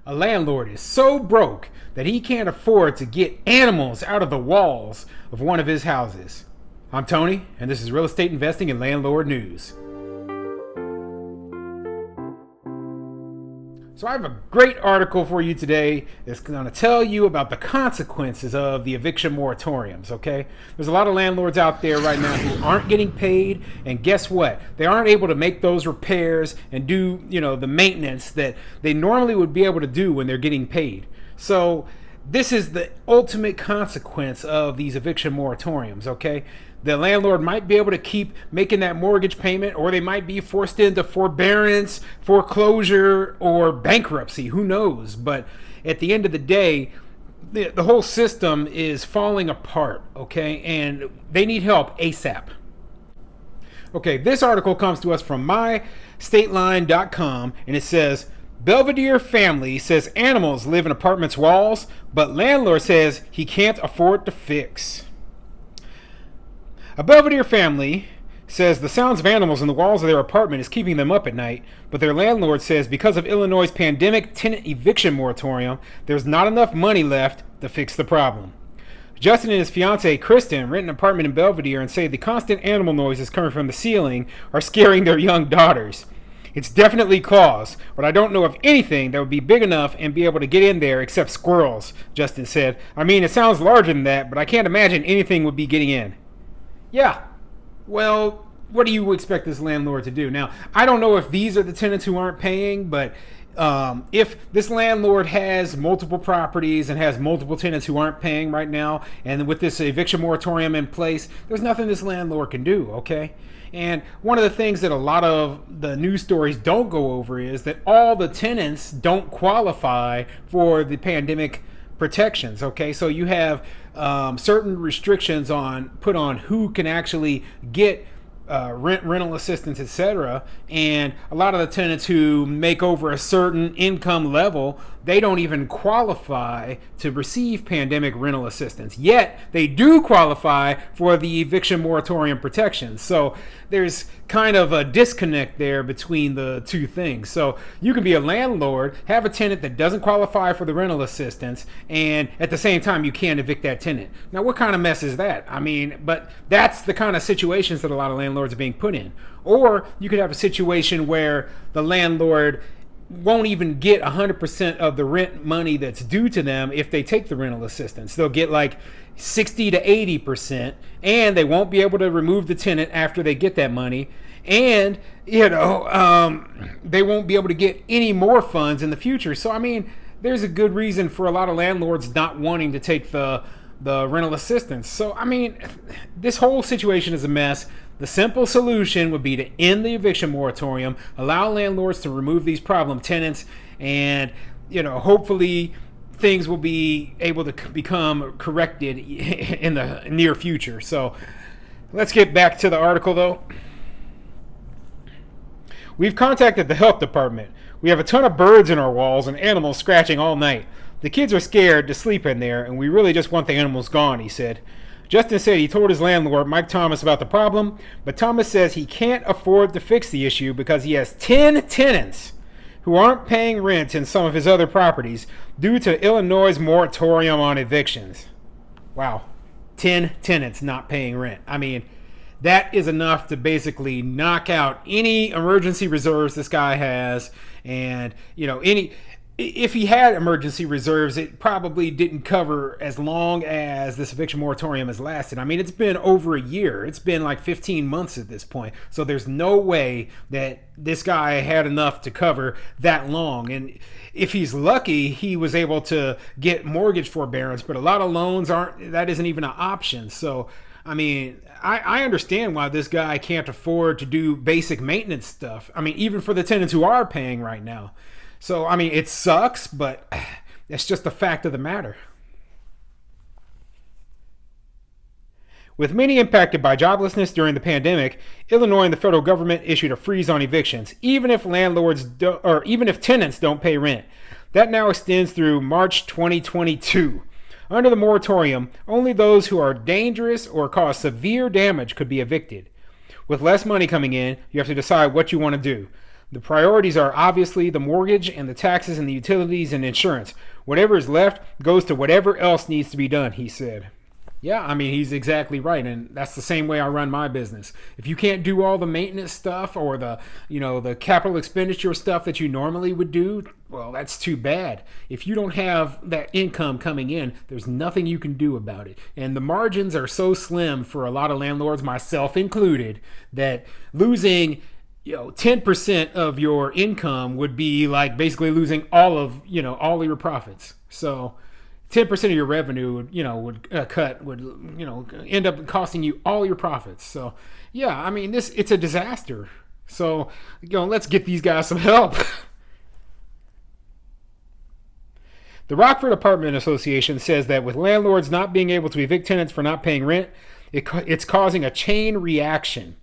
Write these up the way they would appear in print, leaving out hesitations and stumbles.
A landlord is so broke that he can't afford to get animals out of the walls of one of his houses. I'm Tony, and this is Real Estate Investing and Landlord News. So I have a great article for you today that's going to tell you about the consequences of the eviction moratoriums, okay? There's a lot of landlords out there right now who aren't getting paid, and guess what? They aren't able to make those repairs and do, the maintenance that they normally would be able to do when they're getting paid. So this is the ultimate consequence of these eviction moratoriums, okay? The landlord might be able to keep making that mortgage payment, or they might be forced into forbearance, foreclosure, or bankruptcy. Who knows? But at the end of the day, the whole system is falling apart, okay? And they need help ASAP. Okay, this article comes to us from mystateline.com, and it says, Belvedere family says animals live in apartments' walls, but landlord says he can't afford to fix. A Belvedere family says the sounds of animals in the walls of their apartment is keeping them up at night, but their landlord says because of Illinois' pandemic tenant eviction moratorium, there's not enough money left to fix the problem. Justin and his fiancée Kristen rent an apartment in Belvedere and say the constant animal noises coming from the ceiling are scaring their young daughters. It's definitely claws, but I don't know of anything that would be big enough and be able to get in there except squirrels, Justin said. I mean, it sounds larger than that, but I can't imagine anything would be getting in. Yeah, well, what do you expect this landlord to do? Now, I don't know if these are the tenants who aren't paying, but if this landlord has multiple properties and has multiple tenants who aren't paying right now, and with this eviction moratorium in place, there's nothing this landlord can do, okay? And one of the things that a lot of the news stories don't go over is that all the tenants don't qualify for the pandemic protections, okay? So you have certain restrictions put on who can actually get rental assistance, etc. And a lot of the tenants who make over a certain income level, they don't even qualify to receive pandemic rental assistance. Yet they do qualify for the eviction moratorium protections. So there's kind of a disconnect there between the two things. So you can be a landlord, have a tenant that doesn't qualify for the rental assistance, and at the same time you can't evict that tenant. Now what kind of mess is that? I mean, but that's the kind of situations that a lot of landlords are being put in. Or you could have a situation where the landlord won't even get 100% of the rent money that's due to them if they take the rental assistance. They'll get like 60 to 80%, and they won't be able to remove the tenant after they get that money. And, they won't be able to get any more funds in the future. So, I mean, there's a good reason for a lot of landlords not wanting to take the rental assistance. So, I mean, this whole situation is a mess. The simple solution would be to end the eviction moratorium, allow landlords to remove these problem tenants, and, hopefully things will be able to become corrected in the near future. So let's get back to the article, though. We've contacted the health department. We have a ton of birds in our walls and animals scratching all night. The kids are scared to sleep in there, and we really just want the animals gone, he said. Justin said he told his landlord, Mike Thomas, about the problem, but Thomas says he can't afford to fix the issue because he has 10 tenants who aren't paying rent in some of his other properties due to Illinois' moratorium on evictions. Wow, 10 tenants not paying rent. I mean, that is enough to basically knock out any emergency reserves this guy has, and, if he had emergency reserves, it probably didn't cover as long as this eviction moratorium has lasted. I mean, it's been over a year. It's been like 15 months at this point. So there's no way that this guy had enough to cover that long. And if he's lucky, he was able to get mortgage forbearance, but a lot of loans that isn't even an option. So, I mean, I understand why this guy can't afford to do basic maintenance stuff. I mean, even for the tenants who are paying right now. So, I mean, it sucks, but it's just the fact of the matter. With many impacted by joblessness during the pandemic, Illinois and the federal government issued a freeze on evictions, even if tenants don't pay rent. That now extends through March 2022. Under the moratorium, only those who are dangerous or cause severe damage could be evicted. With less money coming in, you have to decide what you want to do. The priorities are obviously the mortgage and the taxes and the utilities and insurance. Whatever is left goes to whatever else needs to be done, he said. Yeah, I mean, he's exactly right. And that's the same way I run my business. If you can't do all the maintenance stuff or the capital expenditure stuff that you normally would do, well, that's too bad. If you don't have that income coming in, there's nothing you can do about it. And the margins are so slim for a lot of landlords, myself included, that losing 10% of your income would be like basically losing all of your profits. So 10% of your revenue would end up costing you all your profits. So yeah, I mean, it's a disaster. So let's get these guys some help. The Rockford Apartment Association says that with landlords not being able to evict tenants for not paying rent, it's causing a chain reaction.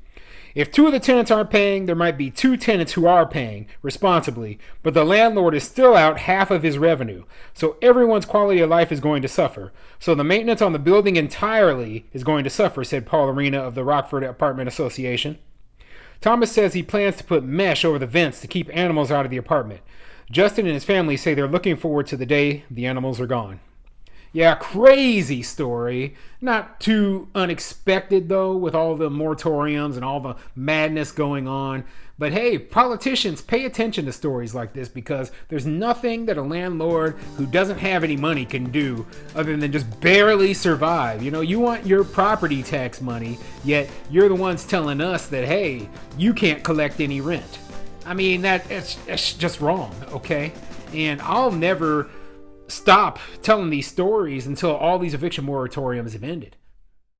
If 2 of the tenants aren't paying, there might be 2 tenants who are paying responsibly, but the landlord is still out half of his revenue. So everyone's quality of life is going to suffer. So the maintenance on the building entirely is going to suffer, said Paul Arena of the Rockford Apartment Association. Thomas says he plans to put mesh over the vents to keep animals out of the apartment. Justin and his family say they're looking forward to the day the animals are gone. Yeah, crazy story. Not too unexpected, though, with all the moratoriums and all the madness going on. But hey, politicians, pay attention to stories like this, because there's nothing that a landlord who doesn't have any money can do other than just barely survive. You want your property tax money, yet you're the ones telling us that, hey, you can't collect any rent. I mean, that's just wrong, okay? And I'll never stop telling these stories until all these eviction moratoriums have ended.